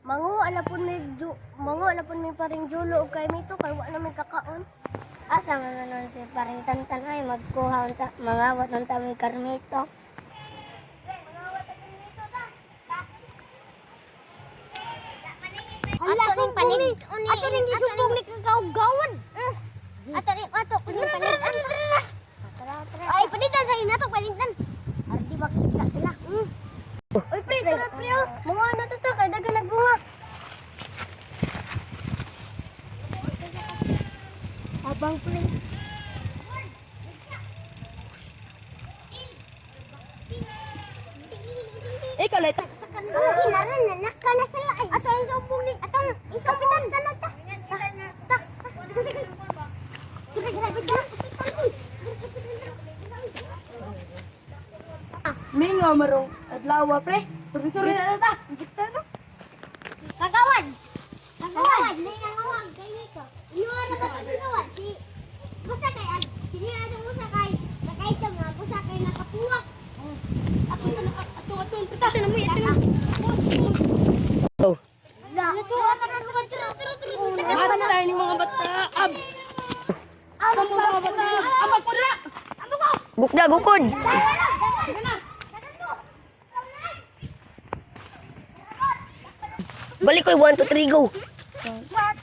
Mangu ala pun may paring julo og kay mito kay wa na may kakaon. Asa man nun si paring tantan ay magkuha unta mangawat unta may karmito. Ala sing panig. Ato ning gisumbong ni kagaw-gawan. Ato kuning panig. Ay panitan sa inato panitan. Ardi ba kita sila? Oy pre, tara pre. Mga ano to kay dagan nagbunga. Abang pre. Kalay. Inaran na naka na sila ay. Ato ang sumbong ni atong isapitan tanod ta. Mingo marong adlaw pre. Suri-suri na ta. Kita no. Kagawan. Nay nangawag kay nito. Iwan na sa kagawan. Basta kay sini adto usa kay ito nga usa kay nakapuwak. Ato kita na mo ito. Oh. Mata ni mga bata. Ang mga bata. Amag po na. Bukda bukod. Balik ko 1 2 3 go. What?